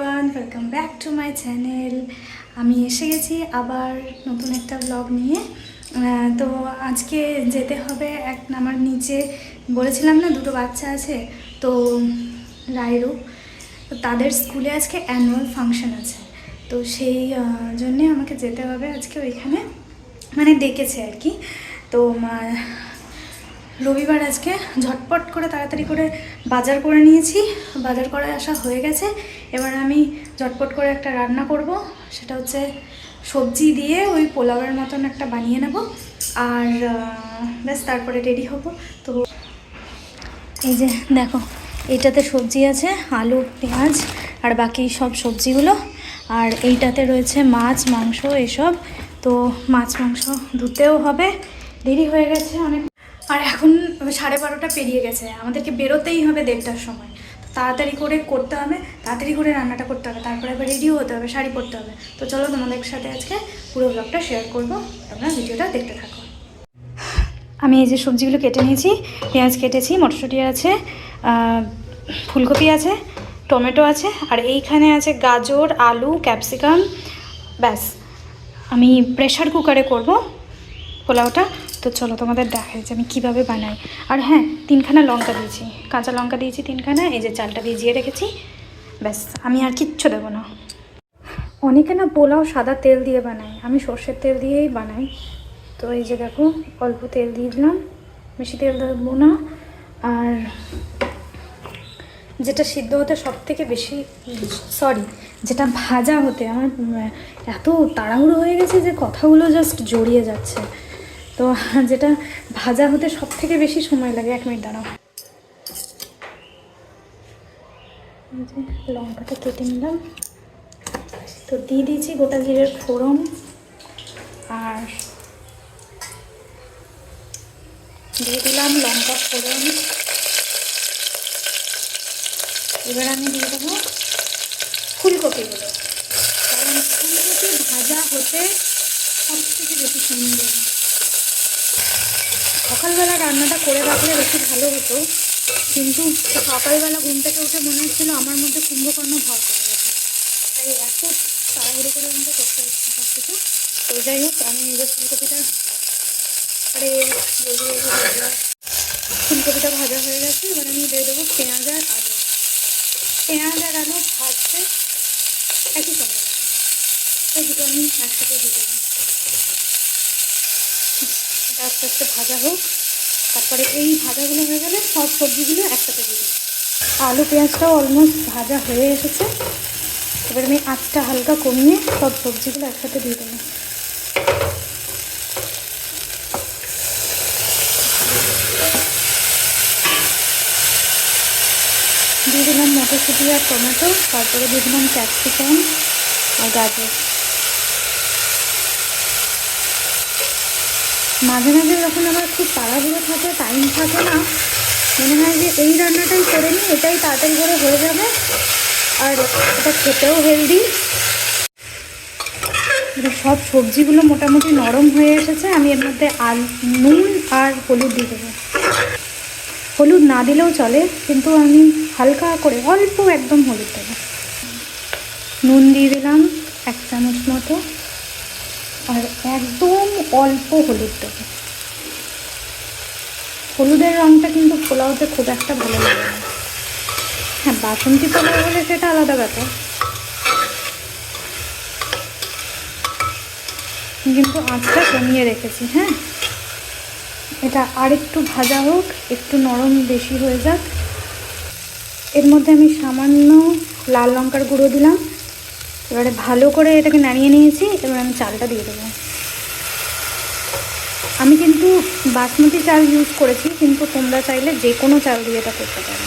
Everyone, welcome back to my channel. আমি এসে গেছি আবার নতুন একটা ব্লগ নিয়ে। তো আজকে যেতে হবে আমার নিচে বলেছিলাম না দুটো বাচ্চা আছে, তো রায়রূপ, তো তাদের স্কুলে আজকে অ্যানুয়াল ফাংশন আছে। তো সেই জন্যে আমাকে যেতে হবে আজকে ওইখানে, মানে ডেকেছে আর কি। তো রবিবার আজকে ঝটপট করে তাড়াতাড়ি করে বাজার করে নিয়েছি, বাজার করে আসা হয়ে গেছে। এবার আমি ঝটপট করে একটা রান্না করব, সেটা হচ্ছে সবজি দিয়ে ওই পোলাওয়ের মতন একটা বানিয়ে নেব, আর ব্যাস তারপরে রেডি হব। তো এই যে দেখো, এইটাতে সবজি আছে আলু পেঁয়াজ আর বাকি সব সবজিগুলো, আর এইটাতে রয়েছে মাছ মাংস এসব। তো মাছ মাংস ধুতেও হবে, দেরি হয়ে গেছে অনেক, আর এখন 12:30 পেরিয়ে গেছে, আমাদেরকে বেরোতেই হবে 1:30টার সময়। তো তাড়াতাড়ি করে করতে হবে, তাড়াতাড়ি করে রান্নাটা করতে হবে, তারপরে আবার রেডিও হতে হবে, শাড়ি পরতে হবে। তো চলো তোমাদের সাথে আজকে পুরো ব্লগটা শেয়ার করবো, তোমরা ভিডিওটা দেখতে থাকো। আমি এই যে সবজিগুলো কেটে নিয়েছি, পেঁয়াজ কেটেছি, মটরশুঁটি আছে, ফুলকপি আছে, টমেটো আছে, আর এইখানে আছে গাজর আলু ক্যাপসিকাম। ব্যাস, আমি প্রেশার কুকারে করব পোলাওটা। তো চলো তোমাদের দেখাই যে আমি কীভাবে বানাই। আর হ্যাঁ, 3খানা লঙ্কা দিয়েছি, কাঁচা লঙ্কা দিয়েছি 3খানা। এই যে চালটা ভিজিয়ে রেখেছি, ব্যাস আমি আর কিচ্ছু দেবো না। অনেকে না পোলাও সাদা তেল দিয়ে বানায়, আমি সর্ষের তেল দিয়েই বানাই। তো এই যে দেখো, অল্প তেল দিয়ে দিলাম, বেশি তেল দেবো না। আর যেটা সিদ্ধ হতে সব থেকে বেশি, যেটা ভাজা হতে আমার এত তাড়াহুড়ো হয়ে গেছে যে কথাগুলো জাস্ট জড়িয়ে যাচ্ছে। তো যেটা ভাজা হতে সব থেকে বেশি সময় লাগে, 1 মিনিট দাঁড়াও। লঙ্কাটা কেটে নিলাম, তো দিয়ে দিয়েছি গোটা জিরের ফোড়ন, আর দিয়ে দিলাম লঙ্কা ফোড়ন। এবার আমি দিয়ে দেবো ফুলকপিগুলো, কারণ ফুলকপি ভাজা হতে সব থেকে বেশি সময় লাগে। সকালবেলা রান্নাটা করে রাখলে বেশি ভালো হতো, কিন্তু সকালবেলা ঘুম থেকে উঠে মনে হচ্ছিল আমার মধ্যে কুম্ভকর্ণ ভর করে গেছে, তাই এত তাড়াহুড়ো করে আমাকে করতে হচ্ছে সব কিছু। তো যাই হোক, আমি এই যে ফুলকপিটা ভাজা হয়ে গেছে। এবার আমি দিয়ে দেবো পেঁয়াজ আর আলু। পেঁয়াজ আর আলু ভাজতে একই সময় লাগে, এই দুটো আমি একসাথে দিয়ে দিলাম। এটা আস্তে আস্তে ভাজা হোক, তারপরে এই ভাজাগুলো হয়ে গেলে সব সবজিগুলো একসাথে দিয়ে দেবো। আলু পেঁয়াজটাও অলমোস্ট ভাজা হয়ে এসেছে। এবার আমি আঁচটা হালকা কমিয়ে সব সবজিগুলো একসাথে দিয়ে দেবো। দিয়ে দিলাম মটরশুঁটি আর টমেটো, তারপরে দিয়ে দিলাম ক্যাপসিকাম আর গাজর। মাঝে মাঝে যখন আমার খুব তাড়াহুড়ো থাকে, টাইম থাকে না, মনে হয় যে এই রান্নাটাই করে নিই, এটাই তাড়াতাড়ি করে হয়ে যাবে, আর এটা খেতেও হেলদি। সব সবজিগুলো মোটামুটি নরম হয়ে এসেছে, আমি এর মধ্যে নুন আর হলুদ দিয়ে দেবো। হলুদ না দিলেও চলে, কিন্তু আমি হালকা করে অল্প একদম হলুদ দেবো। নুন দিয়ে দিলাম 1 চামচ মতো, আর একদম অল্প হলুদ দেবো। হলুদের রঙটা কিন্তু পোলাওতে খুব একটা ভালো লাগে না। হ্যাঁ, বাসন্তী পোলাও হলে সেটা আলাদা ব্যাপার, কিন্তু আঁচটা কমিয়ে রেখেছি। হ্যাঁ, এটা আর একটু ভাজা হোক, একটু নরম বেশি হয়ে যাক। এর মধ্যে আমি সামান্য লাল লঙ্কার গুঁড়ো দিলাম। এবারে ভালো করে এটাকে নাড়িয়ে নিয়েছি। এবার আমি চালটা দিয়ে দেবো। আমি কিন্তু বাসমতি চাল ইউজ করেছি, কিন্তু তোমরা চাইলে যে কোনো চাল দিয়ে এটা করতে পারো।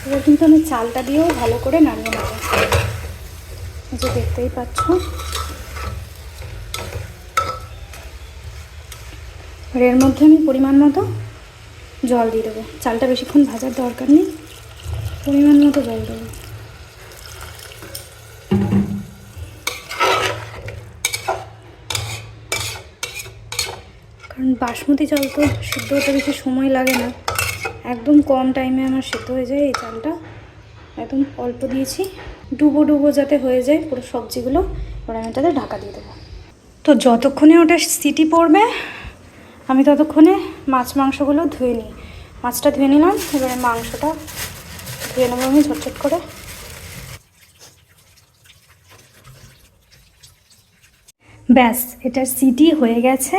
এবার কিন্তু আমি চালটা দিয়েও ভালো করে নাড়িয়ে নেব, যে দেখতেই পাচ্ছ। আর এর মধ্যে আমি পরিমাণ মতো জল দিয়ে দেবো। চালটা বেশিক্ষণ ভাজার দরকার নেই, পরিমাণ মতো জল দেবো। কারণ বাসমতি চাল তো সিদ্ধ হতে বেশি সময় লাগে না, একদম কম টাইমে আমার সিদ্ধ হয়ে যায়। এই চালটা একদম অল্প দিয়েছি, ডুবো ডুবো যাতে হয়ে যায় পুরো সবজিগুলো। এবার আমি এটাতে ঢাকা দিয়ে দেবো। তো যতক্ষণে ওটা সিটি পড়বে আমি ততক্ষণে মাছ মাংসগুলো ধুয়ে নিই। মাছটা ধুয়ে নিলাম, এবারে মাংসটা ধুয়ে নেবো আমি ঝটঝট করে। ব্যাস, এটার সিটি হয়ে গেছে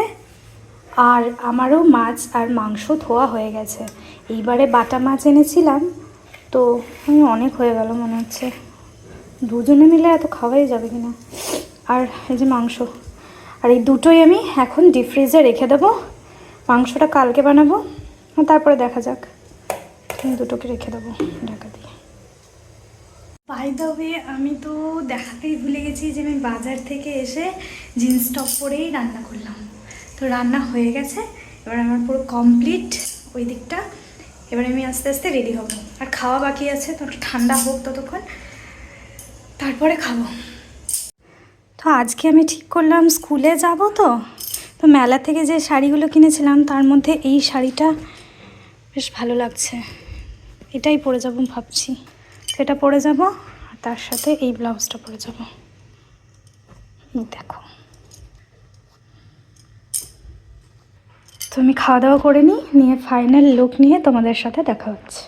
আর আমারও মাছ আর মাংস ধোয়া হয়ে গেছে। এইবারে বাটা মাছ এনেছিলাম, তো আমি অনেক হয়ে গেল মনে হচ্ছে, দুজনে মিলে এত খাওয়াই যাবে কিনা। আর এই যে মাংস, আর এই দুটোই আমি এখন ডিপ ফ্রিজে রেখে দেবো। মাংসটা কালকে বানাবো, তারপরে দেখা যাক। দুটোকে রেখে দেবো ঢাকা দিয়ে। বাই দ্য ওয়ে, আমি তো দেখাতেই ভুলে গেছি যে আমি বাজার থেকে এসে জিন্স টপ পরেই রান্না করলাম। তো রান্না হয়ে গেছে, এবার আমার পুরো কমপ্লিট ওই দিকটা। এবার আমি আস্তে আস্তে রেডি হব, আর খাওয়া বাকি আছে, তো ঠান্ডা হোক ততক্ষণ, তারপরে খাবো। তো আজকে আমি ঠিক করলাম স্কুলে যাব। তো মেলা থেকে যে শাড়িগুলো কিনেছিলাম তার মধ্যে এই শাড়িটা বেশ ভালো লাগছে, এটাই পরে যাব ভাবছি। এটা পরে যাব, আর তার সাথে এই ব্লাউজটা পরে যাব। দেখো, তো আমি খাওয়া দাওয়া করে নিয়ে ফাইনাল লুক নিয়ে তোমাদের সাথে দেখা হচ্ছে।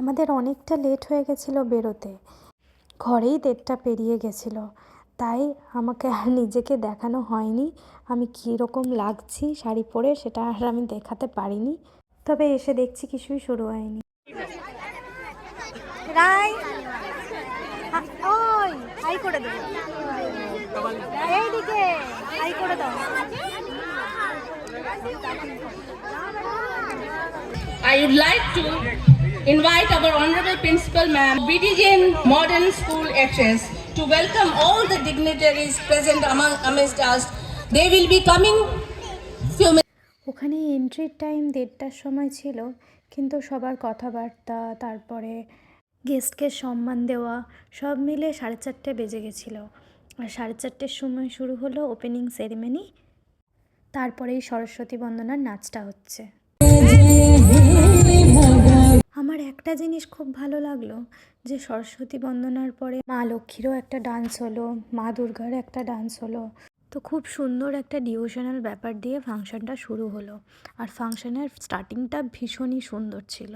আমাদের অনেকটা লেট হয়ে গেছিলো বেরোতে, ঘরেই 1:30 পেরিয়ে গেছিলো, তাই আমাকে আর নিজেকে দেখানো হয়নি আমি কীরকম লাগছি শাড়ি পরে, সেটা আর আমি দেখাতে পারিনি। তবে এসে দেখছি কিছুই শুরু হয়নি। রাই ওই হাই করে দেবো, এইদিকে হাই করে দাও। I would like to invite our Honorable Principal Ma'am, BDJN Modern School HS, to welcome all the dignitaries present amongst us. They will be coming few minutes. ওখানে এন্ট্রির টাইম 1:30টার সময় ছিল, কিন্তু সবার কথাবার্তা, তারপরে গেস্টকে সম্মান দেওয়া, সব মিলে 4:30 বেজে গেছিলো। আর 4:30টার সময় শুরু হলো ওপেনিং সেরিমনি, তারপরেই সরস্বতী বন্দনার নাচটা হচ্ছে। আমার একটা জিনিস খুব ভালো লাগলো, যে সরস্বতী বন্দনার পরে মা লক্ষ্মীরও একটা ডান্স হলো, মা দুর্গার একটা ডান্স হলো। তো খুব সুন্দর একটা ডিভোশনাল ব্যাপার দিয়ে ফাংশনটা শুরু হলো, আর ফাংশনের স্টার্টিংটা ভীষণই সুন্দর ছিল।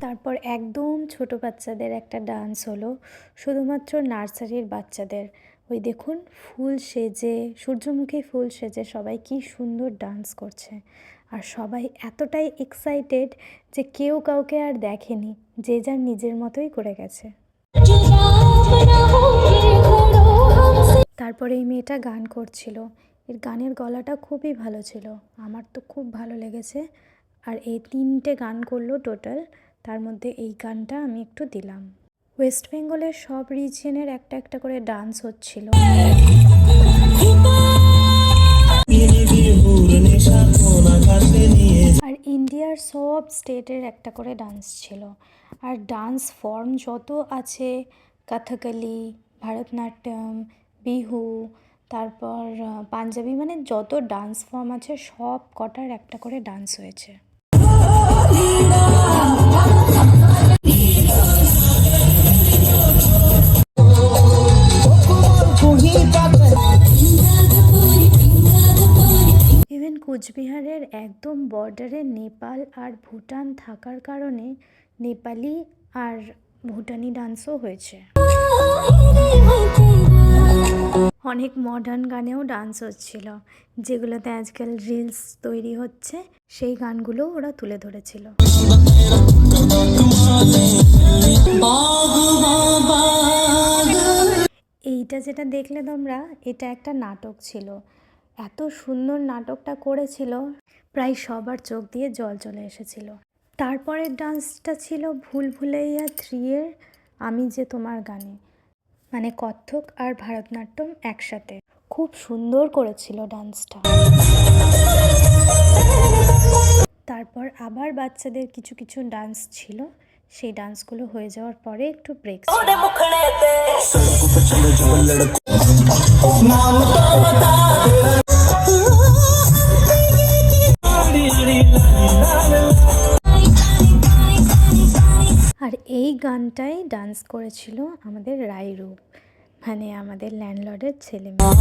তারপর একদম ছোট বাচ্চাদের একটা ডান্স হলো, শুধুমাত্র নার্সারির বাচ্চাদের। ওই দেখুন, ফুল সেজে, সূর্যমুখী ফুল সেজে সবাই কি সুন্দর ডান্স করছে। আর সবাই এতটাই এক্সাইটেড যে কেউ কাউকে আর দেখেনি, যে যার নিজের মতোই করে গেছে। তারপরে এই মেয়েটা গান করছিল, এর গানের গলাটা খুবই ভালো ছিল, আমার তো খুব ভালো লেগেছে। আর এই 3টে গান করলো টোটাল, তার মধ্যে এই গানটা আমি একটু দিলাম। ওয়েস্ট বেঙ্গলের সব রিজিয়নের একটা একটা করে ডান্স হচ্ছিল। আর ইন্ডিয়ার সব স্টেটের একটা করে ডান্স ছিল। আর ডান্স ফর্ম যত আছে, কথকলি, ভারতনাট্যম, বিহু, তারপর পাঞ্জাবি, মানে যত ডান্স ফর্ম আছে সব কটার একটা করে ডান্স হয়েছে। ইভেন কোচবিহারের একদম বর্ডারে নেপাল আর ভুটান থাকার কারণে নেপালি আর ভুটানি ডান্সও হয়েছে। অনেক মডার্ন গানেও ডান্স হচ্ছিল, যেগুলোতে আজকাল রিলস তৈরি হচ্ছে, সেই গানগুলো ওরা তুলে ধরেছিল। এইটা যেটা দেখলে তোমরা, এটা একটা নাটক ছিল। এত সুন্দর নাটকটা করেছিল, প্রায় সবার চোখ দিয়ে জল চলে এসেছিল। তারপরের ডান্সটা ছিল ভুল ভুলাইয়া 3-এর আমি যে তোমার গানে, মানে কত্থক আর ভারতনাট্যম একসাথে। খুব সুন্দর করেছিল ডান্সটা। তারপর আবার বাচ্চাদের কিছু কিছু ডান্স ছিল, সেই ডান্সগুলো হয়ে যাওয়ার পরে একটু ব্রেক। আর এই গানটাই ডান্স করেছিল আমাদের রাইরূপ, মানে আমাদের ল্যান্ডলর্ডের ছেলে মেয়ে।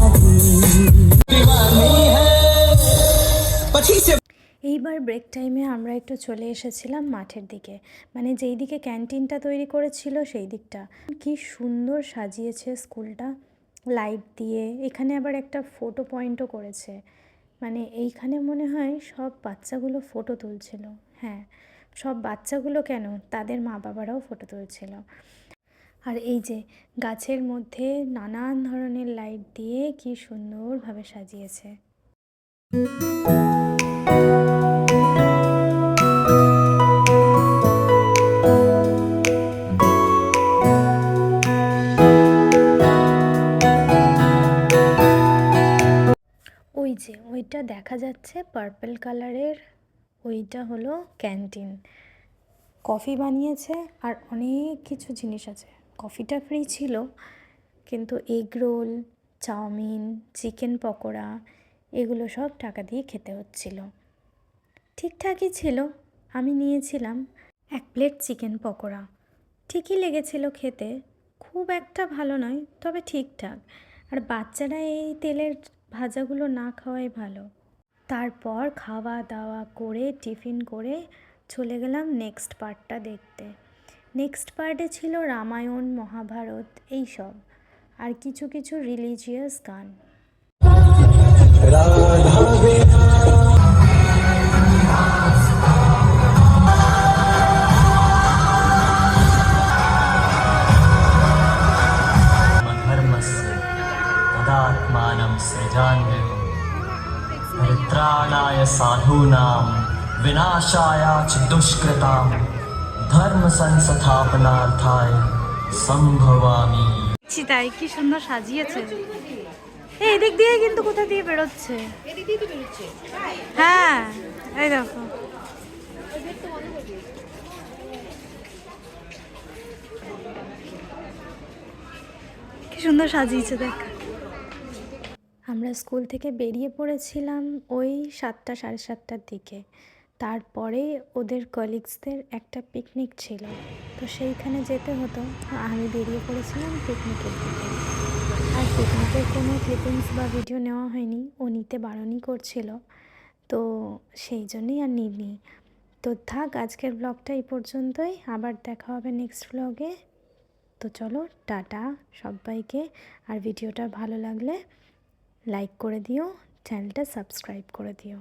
এইবার ব্রেক টাইমে আমরা একটু চলে এসেছিলাম মাঠের দিকে, মানে যেই দিকে ক্যান্টিনটা তৈরি করেছিল সেই দিকটা। কি সুন্দর সাজিয়েছে স্কুলটা লাইট দিয়ে। এখানে আবার একটা ফটো পয়েন্টও করেছে, মানে এইখানে মনে হয় সব বাচ্চাগুলো ফটো তুলছিল। হ্যাঁ, সব বাচ্চাগুলো কেন, তাদের মা বাবারাও ফটো তুলছিল। আর এই যে গাছের মধ্যে নানান ধরনের লাইট দিয়ে কি সুন্দরভাবে সাজিয়েছে। ওই যে ওইটা দেখা যাচ্ছে পার্পল কালারের, ওইটা হলো ক্যান্টিন। কফি বানিয়েছে আর অনেক কিছু জিনিস আছে। কফিটা ফ্রি ছিল, কিন্তু egg roll, chowmein, chicken pakora এগুলো সব টাকা দিয়ে খেতে হচ্ছিল। ঠিকঠাকই ছিল। আমি নিয়েছিলাম 1 প্লেট চিকেন পকোড়া। ঠিকই লেগেছিল খেতে, খুব একটা ভালো নয়, তবে ঠিকঠাক। আর বাচ্চারা এই তেলের ভাজাগুলো না খাওয়াই ভালো। তারপর খাওয়া দাওয়া করে টিফিন করে চলে গেলাম নেক্সট পার্টটা দেখতে। নেক্সট পার্টে ছিল রামায়ণ, মহাভারত এইসব, আর কিছু কিছু রিলিজিয়াস গান। परित्राणाय साधूनां विनाशाय च दुष्कृतां धर्म संस्थापनार्थाय संभवामि। তাই কি সুন্দর সাজিয়েছে। এই দিক দিয়ে কিন্তু কোথা দিয়ে বেরোচ্ছে? হ্যাঁ, এই দেখো। কি সুন্দর সাজিয়েছে দেখ। আমরা স্কুল থেকে বেরিয়ে পড়েছিলাম ওই 7টা সাড়ে 7টার দিকে। তারপরে ওদের কলিগসদের একটা পিকনিক ছিল, তো সেইখানে যেতে হতো। আমি বেরিয়ে পড়েছিলাম পিকনিকের দিকে। আর পিকনিকের কোনো ক্লিপিংস বা ভিডিও নেওয়া হয়নি, ও নিতে বারণই করছিল, তো সেই জন্যই আর নিইনি। তো থাক, আজকের ব্লগটা এই পর্যন্তই। আবার দেখা হবে নেক্সট ব্লগে। তো চলো, টাটা সবাইকে। আর ভিডিওটা ভালো লাগলে লাইক করে দিও, চ্যানেলটা সাবস্ক্রাইব করে দিও।